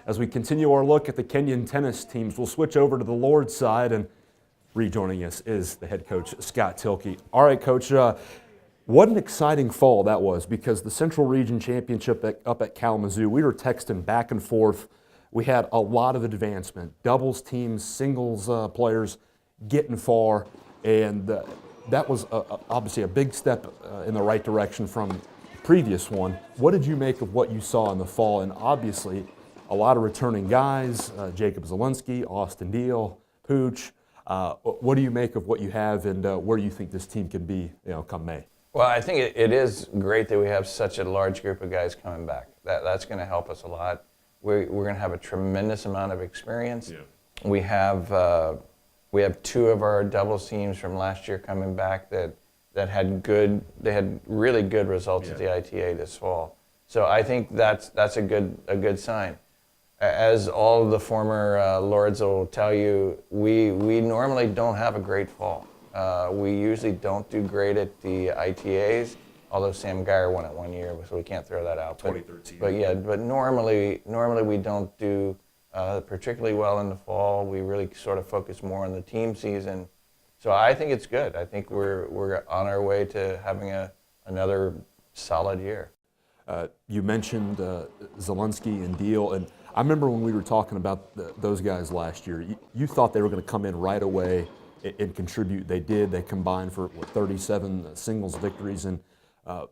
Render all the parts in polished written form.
as we continue our look at the Kenyon tennis teams, we'll switch over to the Lord's side, and rejoining us is the head coach, Scott Thielke. All right, Coach, what an exciting fall that was, because the Central Region Championship up at Kalamazoo, we were texting back and forth. We had a lot of advancement, doubles teams, singles players getting far, and that was obviously a big step in the right direction from the previous one. What did you make of what you saw in the fall? And obviously, a lot of returning guys, Jacob Zielinski, Austin Deal, Pooch. What do you make of what you have, and where do you think this team can be, come May? Well, I think it is great that we have such a large group of guys coming back. That's going to help us a lot. We're going to have a tremendous amount of experience. Yeah. We have two of our doubles teams from last year coming back that had really good results at the ITA this fall. So I think that's a good sign. As all of the former Lords will tell you, we normally don't have a great fall. We usually don't do great at the ITAs, although Sam Geyer won it one year, so we can't throw that out. 2013. But normally we don't do particularly well in the fall. We really sort of focus more on the team season. So I think it's good. I think we're on our way to having another solid year. You mentioned Zielinski and Deal, and I remember when we were talking about those guys last year, you thought they were going to come in right away and contribute. They did. They combined for 37 singles victories, and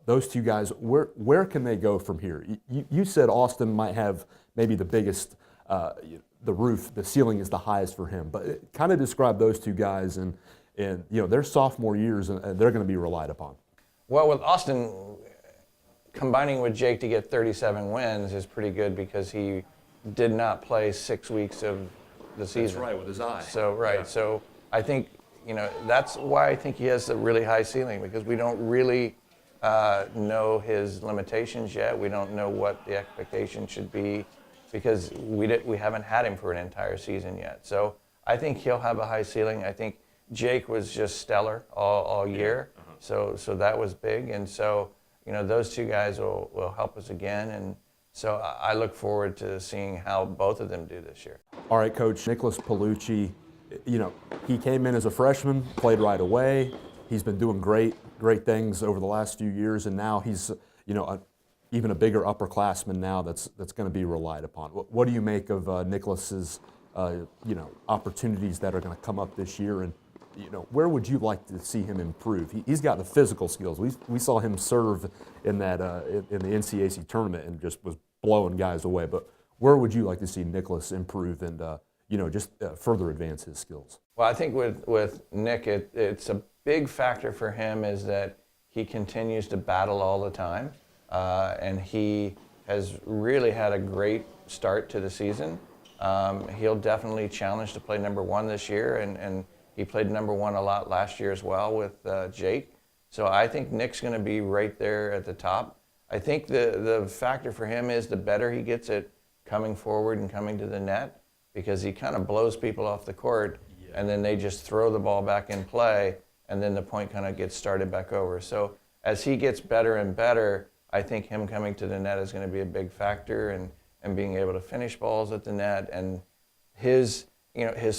those two guys, where can they go from here? You said Austin might have maybe the biggest, the ceiling is the highest for him, but kind of describe those two guys and their sophomore years, and they're going to be relied upon. Well, with Austin, combining with Jake to get 37 wins is pretty good, because he did not play 6 weeks of the season. That's right, with his eye. So, right. Yeah. So I think, that's why I think he has a really high ceiling, because we don't really know his limitations yet. We don't know what the expectation should be, because we haven't had him for an entire season yet. So I think he'll have a high ceiling. I think Jake was just stellar all year. Yeah. Uh-huh. So that was big. And so, those two guys will help us again. And so I look forward to seeing how both of them do this year. All right, Coach, Nicholas Palucci, he came in as a freshman, played right away. He's been doing great things over the last few years, and now he's, even a bigger upperclassman now that's going to be relied upon. What do you make of Nicholas's, opportunities that are going to come up this year, and where would you like to see him improve? He's got the physical skills. We saw him serve in that in the NCAC tournament and just was blowing guys away. But where would you like to see Nicholas improve and just further advance his skills? Well, I think with Nick, it's a big factor for him is that he continues to battle all the time, and he has really had a great start to the season. He'll definitely challenge to play number one this year, and he played number one a lot last year as well with Jake. So I think Nick's going to be right there at the top. I think the factor for him is the better he gets at coming forward and coming to the net, because he kind of blows people off the court, and then they just throw the ball back in play, and then the point kind of gets started back over. So as he gets better and better, I think him coming to the net is going to be a big factor, and being able to finish balls at the net. And his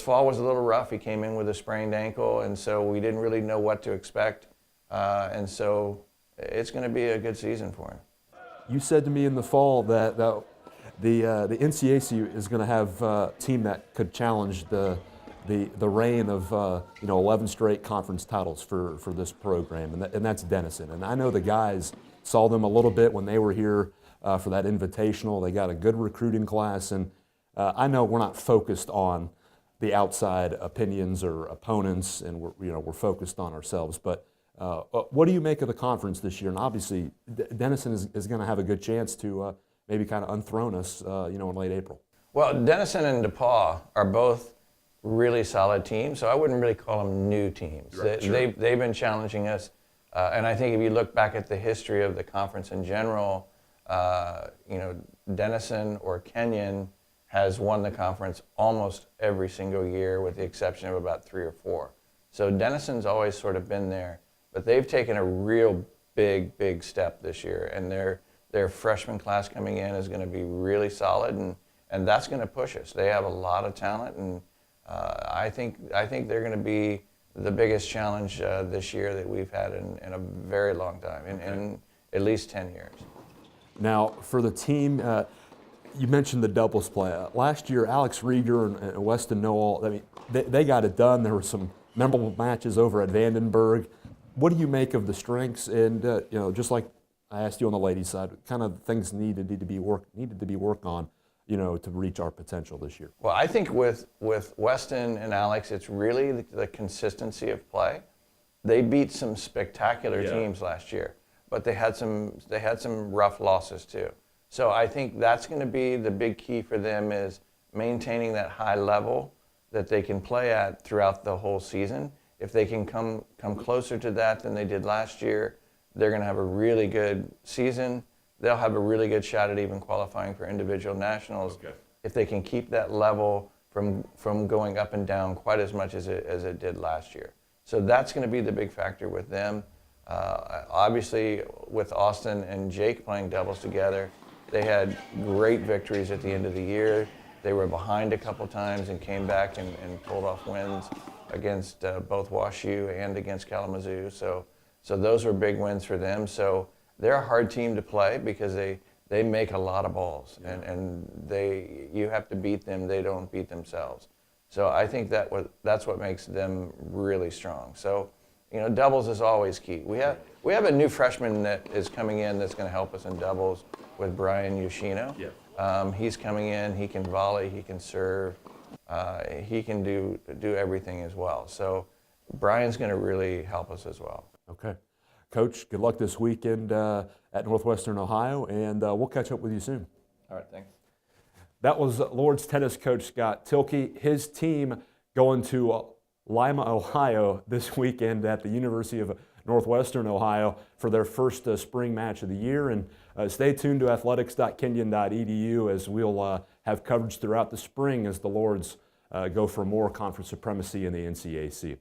fall was a little rough. He came in with a sprained ankle, and so we didn't really know what to expect. And so it's going to be a good season for him. You said to me in the fall that the NCAC is going to have a team that could challenge the reign of 11 straight conference titles for this program, and that's Denison. And I know the guys saw them a little bit when they were here for that invitational. They got a good recruiting class, and I know we're not focused on the outside opinions or opponents, and we're focused on ourselves. But what do you make of the conference this year? And obviously, Denison is going to have a good chance to maybe kind of unthrone us, in late April. Well, Denison and DePaul are both really solid teams, so I wouldn't really call them new teams. Right, sure. They've been challenging us, and I think if you look back at the history of the conference in general, Denison or Kenyon has won the conference almost every single year, with the exception of about 3 or 4. So Denison's always sort of been there, but they've taken a real big step this year, and their freshman class coming in is going to be really solid, and and that's going to push us. They have a lot of talent, and I think they're going to be the biggest challenge this year that we've had in a very long time, in at least 10 years. Now, for the team, you mentioned the doubles play. Last year, Alex Rieger and Weston Noel, I mean, they got it done. There were some memorable matches over at Vandenberg. What do you make of the strengths? And just like I asked you on the ladies' side, kind of things needed to be worked on, to reach our potential this year. Well, I think with Weston and Alex, it's really the consistency of play. They beat some spectacular teams last year, but they had some rough losses too. So I think that's going to be the big key for them, is maintaining that high level that they can play at throughout the whole season. If they can come closer to that than they did last year, they're going to have a really good season. They'll have a really good shot at even qualifying for individual nationals if they can keep that level from going up and down quite as much as it did last year. So that's going to be the big factor with them. Obviously, with Austin and Jake playing doubles together, they had great victories at the end of the year. They were behind a couple times and came back and pulled off wins against both WashU and against Kalamazoo. So those were big wins for them. So they're a hard team to play because they make a lot of balls, and you have to beat them. They don't beat themselves. So I think that's what makes them really strong. So doubles is always key. We have a new freshman that is coming in that's going to help us in doubles with Brian Yoshino. He's coming in. He can volley. He can serve. He can do everything as well. So Brian's going to really help us as well. Okay. Coach, good luck this weekend at Northwestern Ohio, and we'll catch up with you soon. All right, thanks. That was Lord's tennis coach Scott Thielke. His team going to Lima, Ohio this weekend at the University of Northwestern Ohio for their first spring match of the year. And stay tuned to athletics.kenyon.edu as we'll have coverage throughout the spring as the Lords go for more conference supremacy in the NCAC.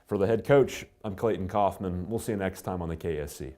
For the head coach, I'm Clayton Kaufman. We'll see you next time on the KSC.